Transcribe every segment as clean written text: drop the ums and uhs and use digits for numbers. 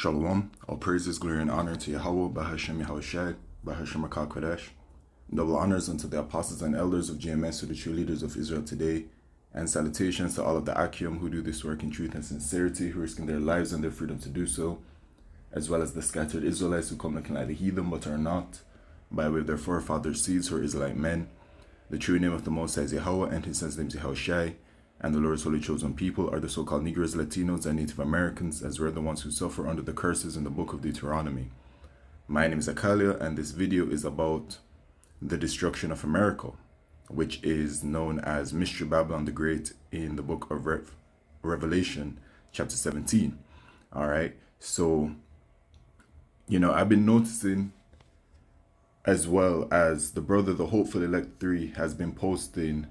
Shalom. All praises, glory, and honor to Yahweh, Bahashem Yahushai, Bahashem Makal Kodesh. Double honors unto the apostles and elders of GMS, who are the true leaders of Israel today. And salutations to all of the Akim who do this work in truth and sincerity, who are risking their lives and their freedom to do so, as well as the scattered Israelites who come looking like the heathen but are not, by way of their forefathers' seeds who are Israelite men. The true name of the Most High is Yahweh, and his son's name is Yahushai. And the Lord's holy chosen people are the so-called Negroes, Latinos, and Native Americans, as we're the ones who suffer under the curses in the book of Deuteronomy. My name is Akalia, and this video is about the destruction of America, which is known as Mystery Babylon the Great in the book of Revelation, chapter 17. All right, so, I've been noticing, as well as the brother, the Hopeful Elect 3, has been posting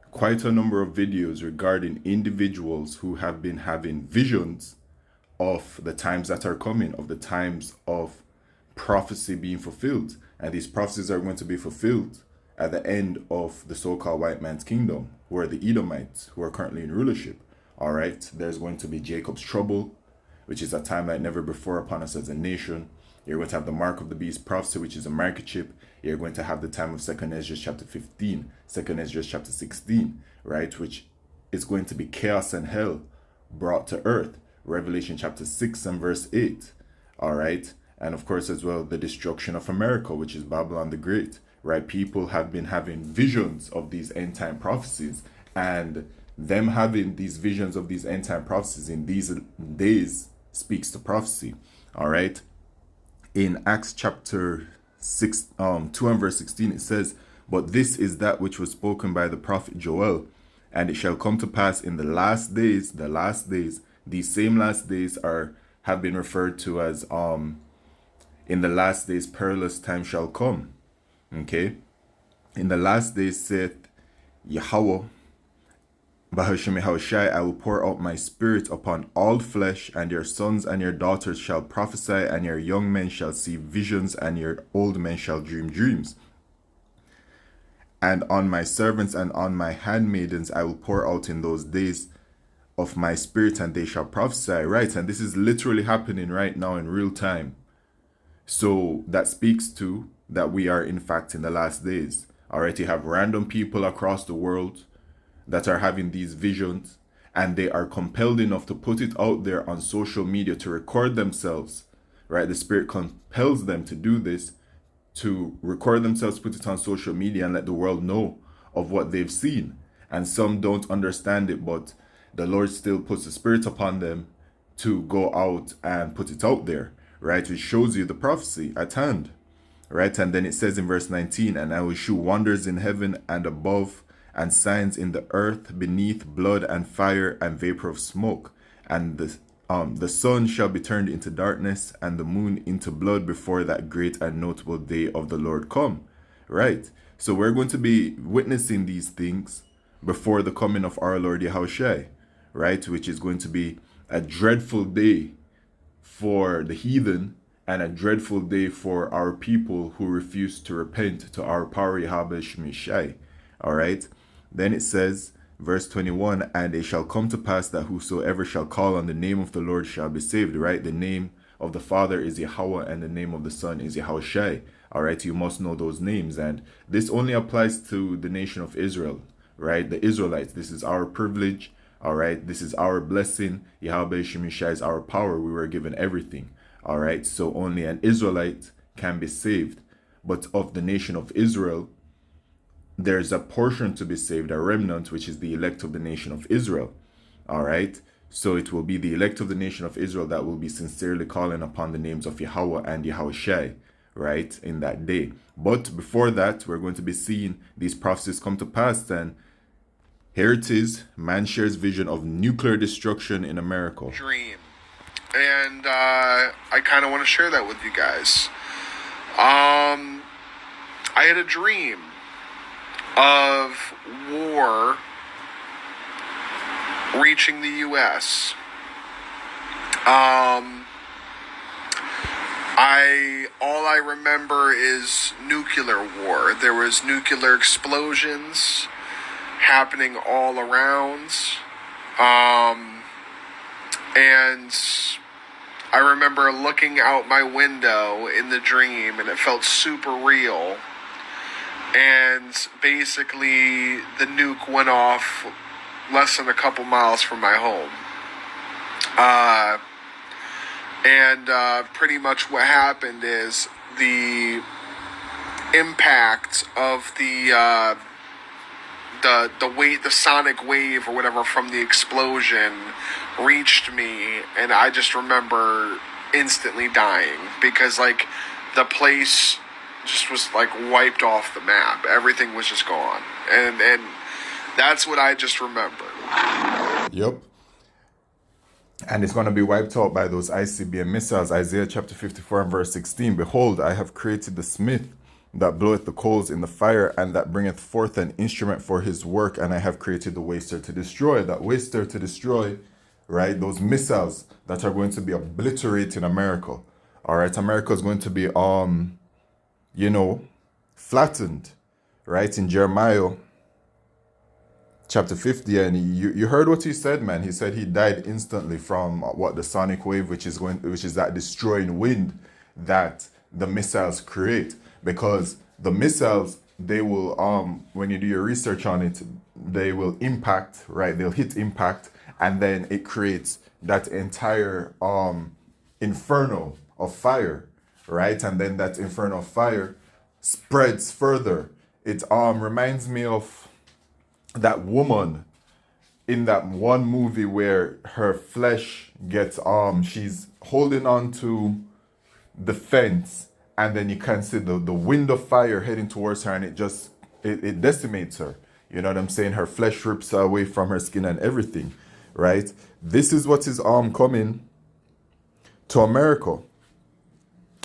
quite a number of videos regarding individuals who have been having visions of the times that are coming, of the times of prophecy being fulfilled. And these prophecies are going to be fulfilled at the end of the so-called white man's kingdom, who are the Edomites, who are currently in rulership. All right, there's going to be Jacob's trouble, which is a time like never before upon us as a nation. You're going to have the mark of the beast prophecy, which is a microchip. You're going to have the time of 2nd Esdras chapter 15, 2nd Esdras chapter 16, right? Which is going to be chaos and hell brought to earth. Revelation chapter 6 and verse 8, all right? And of course, as well, the destruction of America, which is Babylon the Great, right? People have been having visions of these end time prophecies, and them having these visions of these end time prophecies in these days speaks to prophecy, all right? In Acts chapter 2 and verse 16, it says, "But this is that which was spoken by the prophet Joel, and it shall come to pass in the last days," these same last days have been referred to as in the last days perilous time shall come. Okay? In the last days saith Yahweh, Bahashem Yahushai, I will pour out my spirit upon all flesh, and your sons and your daughters shall prophesy, and your young men shall see visions, and your old men shall dream dreams. And on my servants and on my handmaidens I will pour out in those days of my spirit, and they shall prophesy. Right? And this is literally happening right now in real time. So that speaks to that we are in fact in the last days. All right, you have random people across the world that are having these visions, and they are compelled enough to put it out there on social media to record themselves, right? The Spirit compels them to do this, to record themselves, put it on social media, and let the world know of what they've seen. And some don't understand it, but the Lord still puts the Spirit upon them to go out and put it out there, right? Which shows you the prophecy at hand, right? And then it says in verse 19, "And I will shew wonders in heaven and above, and signs in the earth beneath, blood and fire and vapor of smoke. And the sun shall be turned into darkness, and the moon into blood, before that great and notable day of the Lord come." Right? So we're going to be witnessing these things before the coming of our Lord Yahushai, right? Which is going to be a dreadful day for the heathen, and a dreadful day for our people who refuse to repent to our power Yahweh Shemishai. All right? Then it says, verse 21, "And it shall come to pass that whosoever shall call on the name of the Lord shall be saved." Right? The name of the Father is Yahweh, and the name of the Son is Yahushai. All right? You must know those names. And this only applies to the nation of Israel, right? The Israelites. This is our privilege. All right? This is our blessing. Yahweh Shemishai is our power. We were given everything. All right? So only an Israelite can be saved. But of the nation of Israel, there's a portion to be saved, a remnant, which is the elect of the nation of Israel. All right? So it will be the elect of the nation of Israel that will be sincerely calling upon the names of Yahweh and Yahushai, right, in that day. But before that, we're going to be seeing these prophecies come to pass. And here it is. Man shares vision of nuclear destruction in America. Dream. And I kind of want to share that with you guys. I had a dream of war reaching the U.S. All I remember is nuclear war. There was nuclear explosions happening all around, and I remember looking out my window in the dream, and it felt super real. And basically, the nuke went off less than a couple miles from my home. And pretty much what happened is the impact of the sonic wave or whatever from the explosion reached me, and I just remember instantly dying because like the place just was like wiped off the map. Everything was just gone, and that's what I just remember. Yep. And it's going to be wiped out by those ICBM missiles. Isaiah chapter 54 and verse 16. Behold, I have created the smith that bloweth the coals in the fire, and that bringeth forth an instrument for his work. And I have created the waster to destroy. That waster to destroy, right? Those missiles that are going to be obliterating America. All right, America is going to be, flattened, right? In Jeremiah chapter 50, and you heard what he said, man. He said he died instantly from the sonic wave, which is that destroying wind that the missiles create. Because the missiles, they will when you do your research on it, they will impact, right? They'll hit impact, and then it creates that entire inferno of fire, right? And then that inferno of fire spreads further. It reminds me of that woman in that one movie where her flesh gets she's holding on to the fence, and then you can see the wind of fire heading towards her, and it decimates her. You know what I'm saying? Her flesh rips away from her skin and everything, right? This is what is coming to America,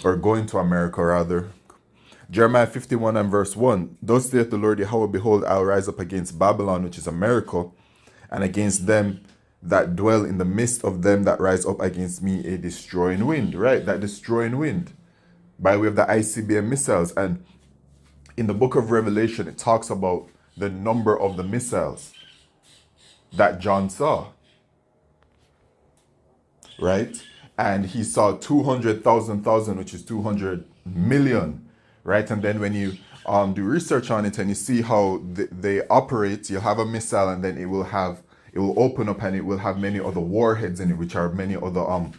or going to America rather. Jeremiah 51 and verse 1. Thus saith the Lord Yahweh, behold, I will rise up against Babylon, which is America, and against them that dwell in the midst of them that rise up against me, a destroying wind, right? That destroying wind by way of the ICBM missiles. And in the book of Revelation, it talks about the number of the missiles that John saw, right? And he saw 200,000, which is 200 million, right? And then when you do research on it and you see how they operate, you have a missile, and then it will open up, and it will have many other warheads in it, which are many other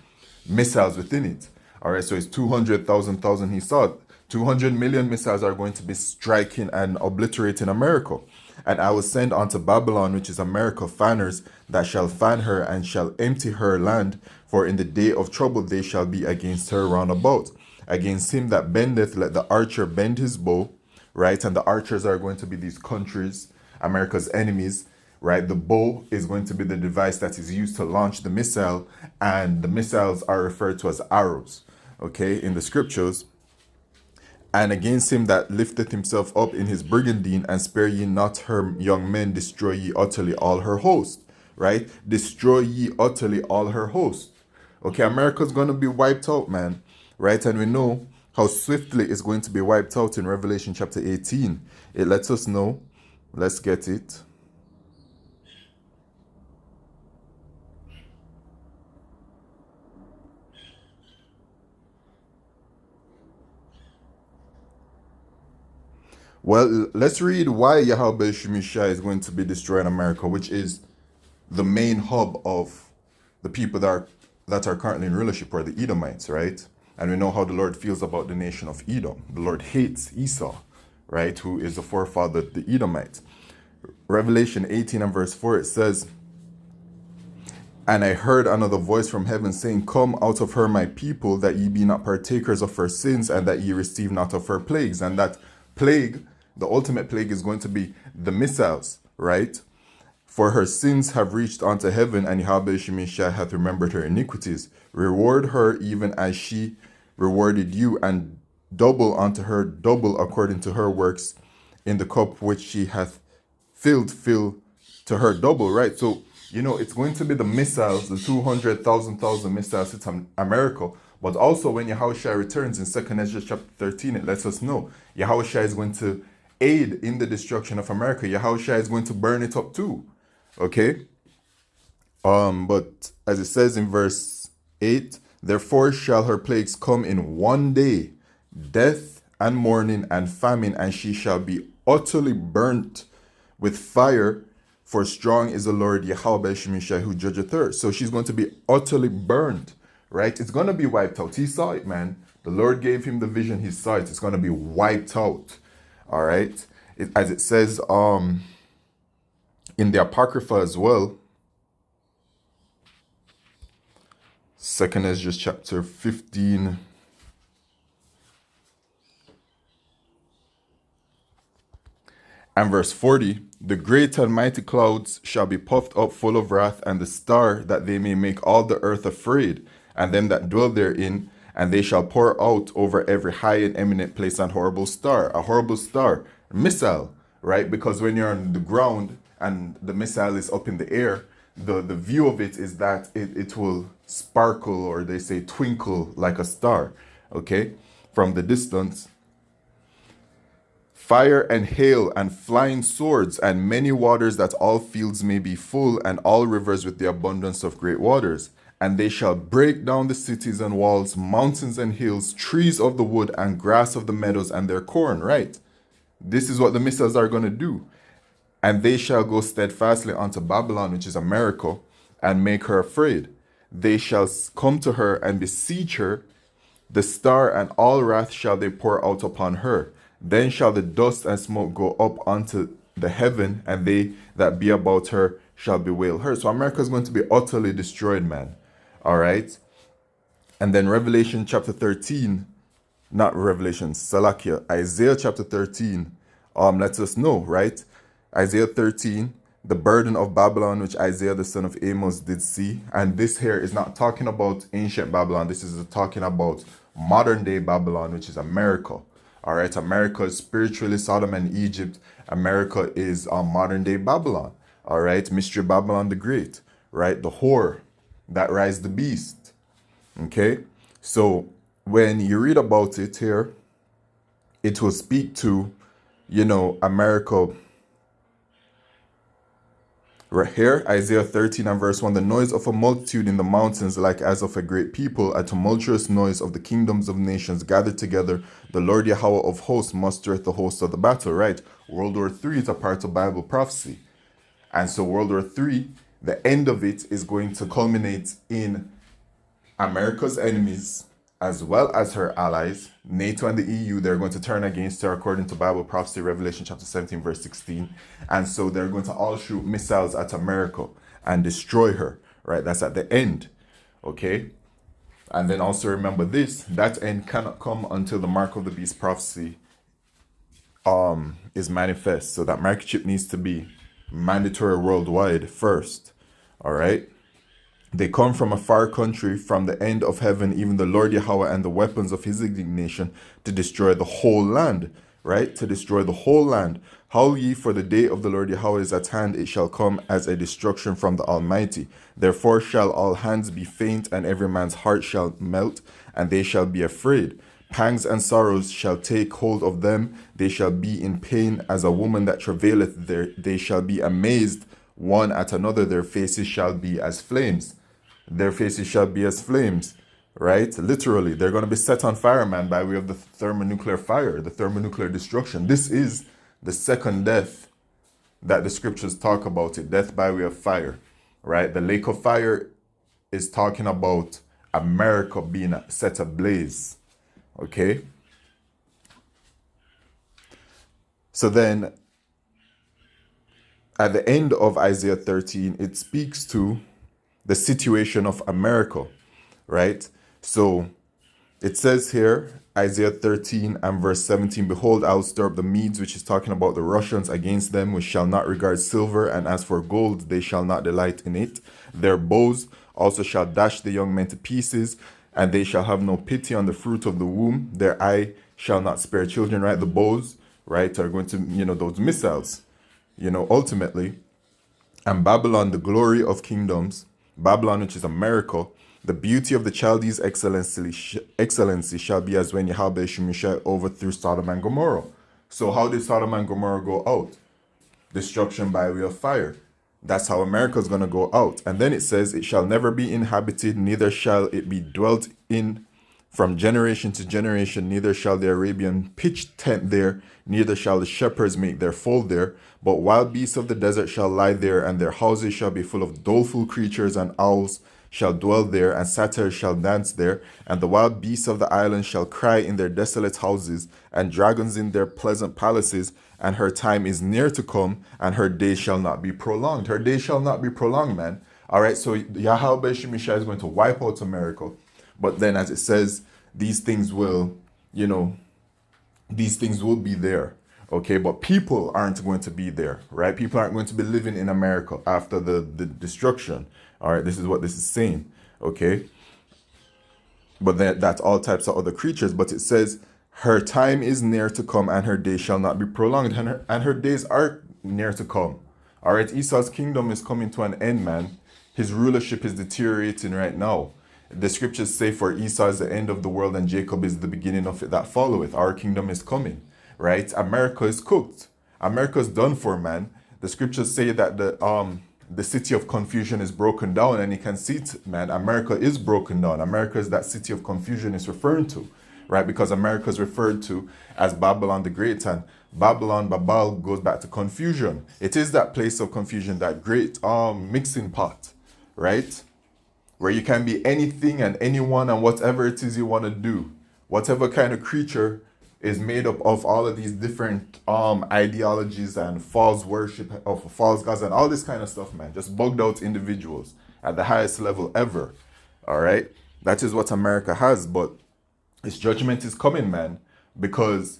missiles within it. All right, so it's 200,000. He saw 200 million missiles are going to be striking and obliterating America. And I will send unto Babylon, which is America, fanners that shall fan her and shall empty her land. For in the day of trouble they shall be against her round about. Against him that bendeth, let the archer bend his bow, right? And the archers are going to be these countries, America's enemies, right? The bow is going to be the device that is used to launch the missile, and the missiles are referred to as arrows, okay, in the scriptures. And against him that lifteth himself up in his brigandine, and spare ye not her young men, destroy ye utterly all her host, right? Destroy ye utterly all her host. Okay, America's going to be wiped out, man, right? And we know how swiftly it's going to be wiped out in Revelation chapter 18. It lets us know. Let's get it. Well, let's read why Yahweh Shemisha is going to be destroying America, which is the main hub of the people that are currently in rulership, or the Edomites, right? And we know how the Lord feels about the nation of Edom. The Lord hates Esau, right, who is the forefather of the Edomites. Revelation 18 and verse 4, it says, and I heard another voice from heaven saying, come out of her, my people, that ye be not partakers of her sins, and that ye receive not of her plagues. And that plague, the ultimate plague, is going to be the missiles, right? For her sins have reached unto heaven, and Yahweh Shemisha hath remembered her iniquities. Reward her even as she rewarded you, and double unto her, double according to her works. In the cup which she hath filled, fill to her double, right? So, it's going to be the missiles, the 200,000 missiles hit America. But also when Yahushua returns in 2nd Ezra chapter 13, it lets us know Yahushua is going to aid in the destruction of America. Yahushua is going to burn it up too. Okay? But as it says in verse 8, Therefore shall her plagues come in one day, death and mourning and famine, and she shall be utterly burnt with fire, for strong is the Lord Yahweh Shemishai who judgeth her. So she's going to be utterly burned, right? It's going to be wiped out. He saw it, man. The Lord gave him the vision. He saw it. It's going to be wiped out, all right? As it says in the Apocrypha as well, 2nd Esdras chapter 15, and verse 40, the great and mighty clouds shall be puffed up full of wrath, and the star, that they may make all the earth afraid, and them that dwell therein, and they shall pour out over every high and eminent place an horrible star, missile, right? Because when you're on the ground and the missile is up in the air, the view of it is that it will sparkle, or they say twinkle like a star, okay, from the distance. Fire and hail and flying swords and many waters, that all fields may be full, and all rivers with the abundance of great waters. And they shall break down the cities and walls, mountains and hills, trees of the wood and grass of the meadows, and their corn, right? This is what the missiles are going to do. And they shall go steadfastly unto Babylon, which is America, and make her afraid. They shall come to her and besiege her. The star and all wrath shall they pour out upon her. Then shall the dust and smoke go up unto the heaven, and they that be about her shall bewail her. So America is going to be utterly destroyed, man. All right. And then Revelation chapter 13, not Revelation, Salakia, Isaiah chapter 13 lets us know, right? Isaiah 13, the burden of Babylon, which Isaiah the son of Amos did see. And this here is not talking about ancient Babylon. This is talking about modern day Babylon, which is America. All right, America is spiritually Sodom and Egypt. America is modern day Babylon. All right, Mystery Babylon the Great, right? The whore that rides the beast. Okay, so when you read about it here, it will speak to, America. Right here, Isaiah 13 and verse 1, the noise of a multitude in the mountains, like as of a great people, a tumultuous noise of the kingdoms of nations gathered together. The Lord Yahweh of hosts mustereth the host of the battle, right? World War III is a part of Bible prophecy. And so World War III, the end of it is going to culminate in America's enemies, as well as her allies, NATO and the EU. They're going to turn against her according to Bible prophecy, Revelation chapter 17, verse 16. And so they're going to all shoot missiles at America and destroy her, right? That's at the end, okay? And then also remember this, that end cannot come until the mark of the beast prophecy is manifest. So that microchip needs to be mandatory worldwide first, all right? They come from a far country, from the end of heaven, even the Lord Yahweh and the weapons of his indignation, to destroy the whole land, right? To destroy the whole land. Howl ye, for the day of the Lord Yahweh is at hand. It shall come as a destruction from the Almighty. Therefore shall all hands be faint, and every man's heart shall melt, and they shall be afraid. Pangs and sorrows shall take hold of them. They shall be in pain as a woman that travaileth. They shall be amazed one at another. Their faces shall be as flames. Their faces shall be as flames, right? Literally, they're going to be set on fire, man, by way of the thermonuclear fire, the thermonuclear destruction. This is the second death that the scriptures talk about, it, death by way of fire, right? The lake of fire is talking about America being set ablaze, okay? So then, at the end of Isaiah 13, it speaks to the situation of America, right? So it says here, Isaiah 13 and verse 17, behold, I will stir up the Medes, which is talking about the Russians, against them, which shall not regard silver, and as for gold, they shall not delight in it. Their bows also shall dash the young men to pieces, and they shall have no pity on the fruit of the womb. Their eye shall not spare children, right? The bows, right, are going to, those missiles, ultimately. And Babylon, the glory of kingdoms, Babylon, which is America, the beauty of the Chaldees' excellency shall be as when Yahweh Shemishai overthrew Sodom and Gomorrah. So how did Sodom and Gomorrah go out? Destruction by way of fire, That's how America is going to go out. And then it says, it shall never be inhabited, neither shall it be dwelt in from generation to generation, neither shall the Arabian pitch tent there, neither shall the shepherds make their fold there. But wild beasts of the desert shall lie there, and their houses shall be full of doleful creatures, and owls shall dwell there, and satyrs shall dance there. And the wild beasts of the islands shall cry in their desolate houses, and dragons in their pleasant palaces. And her time is near to come, and her days shall not be prolonged. Her days shall not be prolonged, man. All right, so Yahweh Shemishai is going to wipe out America. But then, as it says, these things will, these things will be there. Okay, but people aren't going to be there, right? People aren't going to be living in America after the destruction. All right, this is what this is saying. Okay, but that's all types of other creatures. But it says, her time is near to come, and her days shall not be prolonged, and her days are near to come. All right, Esau's kingdom is coming to an end, man. His rulership is deteriorating right now. The scriptures say, for Esau is the end of the world, and Jacob is the beginning of it that followeth. Our kingdom is coming, right? America is cooked. America's done for, man. The scriptures say that the city of confusion is broken down, and you can see it, man. America is broken down. America is that city of confusion is referring to, right? Because America is referred to as Babylon the Great, and Babel goes back to confusion. It is that place of confusion, that great mixing pot, right? Where you can be anything and anyone and whatever it is you want to do. Whatever kind of creature is made up of all of these different ideologies and false worship of false gods and all this kind of stuff, man. Just bugged out individuals at the highest level ever. All right? That is what America has, but its judgment is coming, man, because,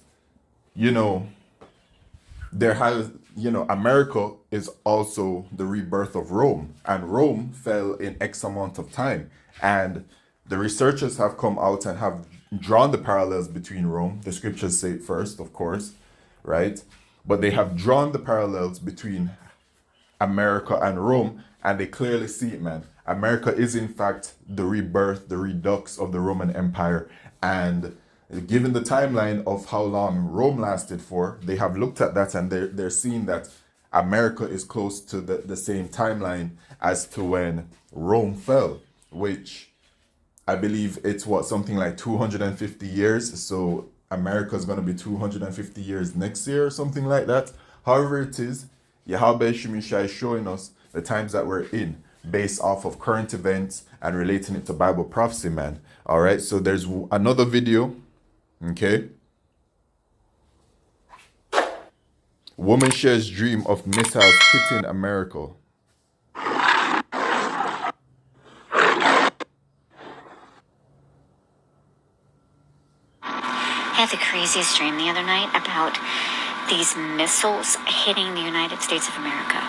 America is also the rebirth of Rome, and Rome fell in X amount of time. And the researchers have come out and have drawn the parallels between Rome. The scriptures say it first, of course, right? But they have drawn the parallels between America and Rome, and they clearly see it, man. America is, in fact, the rebirth, the redux of the Roman Empire. And given the timeline of how long Rome lasted for, they have looked at that, and they're seeing that America is close to the same timeline as to when Rome fell, which I believe it's something like 250 years. So America is going to be 250 years next year or something like that. However it is, Yahweh Shemishai is showing us the times that we're in based off of current events and relating it to Bible prophecy, man. All right, so there's another video, okay? Woman shares dream of missiles hitting America. I had the craziest dream the other night about these missiles hitting the United States of America.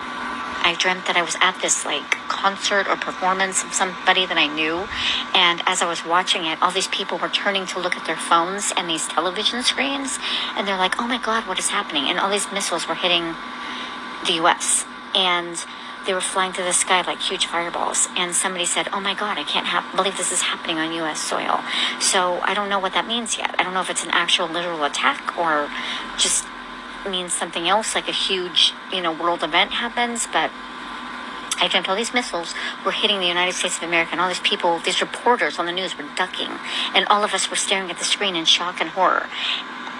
I dreamt that I was at this concert or performance of somebody that I knew, and as I was watching it, all these people were turning to look at their phones and these television screens, and they're like, oh my God, what is happening? And all these missiles were hitting the US, and they were flying through the sky like huge fireballs. And somebody said, oh my God, I can't believe this is happening on US soil. So I don't know what that means yet. I don't know if it's an actual literal attack or just means something else, like a huge, world event happens. But I dreamt all these missiles were hitting the United States of America, and all these people, these reporters on the news were ducking, and all of us were staring at the screen in shock and horror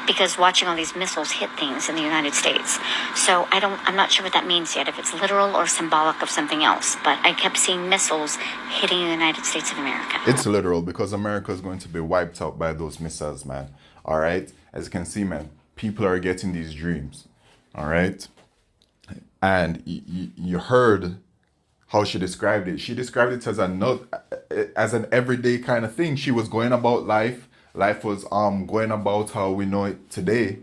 because watching all these missiles hit things in the United States. So I'm not sure what that means yet, if it's literal or symbolic of something else, but I kept seeing missiles hitting the United States of America. It's literal, because America is going to be wiped out by those missiles, man. All right, as you can see, man, people are getting these dreams. All right, and you heard how she described it. She described it as an everyday kind of thing. She was going about life. Life was going about how we know it today,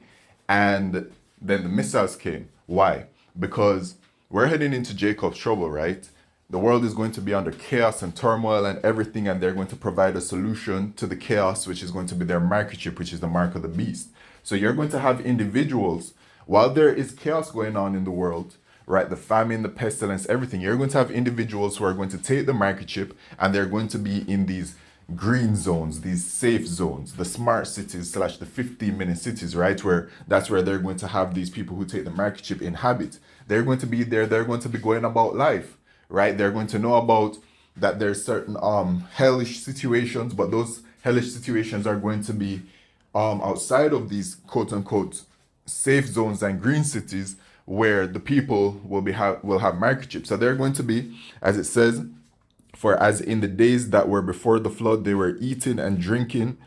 and then the missiles came. Why? Because we're heading into Jacob's trouble, right? The world is going to be under chaos and turmoil and everything, and they're going to provide a solution to the chaos, which is going to be their microchip, which is the mark of the beast. So you're going to have individuals, while there is chaos going on in the world, right? The famine, the pestilence, everything. You're going to have individuals who are going to take the microchip, and they're going to be in these green zones, these safe zones, the smart cities / the 15-minute cities, right? That's where they're going to have these people who take the microchip inhabit. They're going to be there. They're going to be going about life, right? They're going to know about that there's certain hellish situations, but those hellish situations are going to be outside of these quote unquote safe zones and green cities where the people will have microchips. So they're going to be, as it says, for as in the days that were before the flood, they were eating and drinking,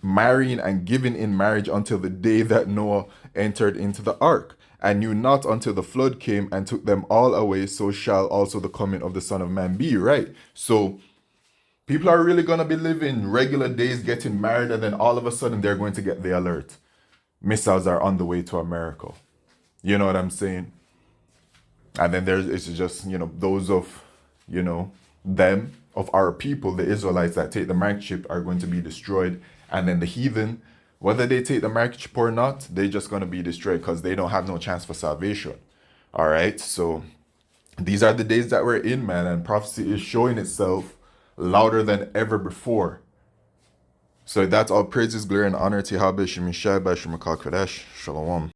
marrying and giving in marriage until the day that Noah entered into the ark, and knew not until the flood came and took them all away. So shall also the coming of the Son of Man be. Right? So people are really going to be living regular days, getting married, and then all of a sudden they're going to get the alert. Missiles are on the way to America. You know what I'm saying? And then it's just, those of, them, of our people, the Israelites that take the microchip are going to be destroyed. And then the heathen, whether they take the microchip or not, they're just going to be destroyed because they don't have no chance for salvation. All right? So these are the days that we're in, man. And prophecy is showing itself louder than ever before. So that's all praises, glory, and honor to Yahweh Shemishai by Shemakal Kodesh. Shalom.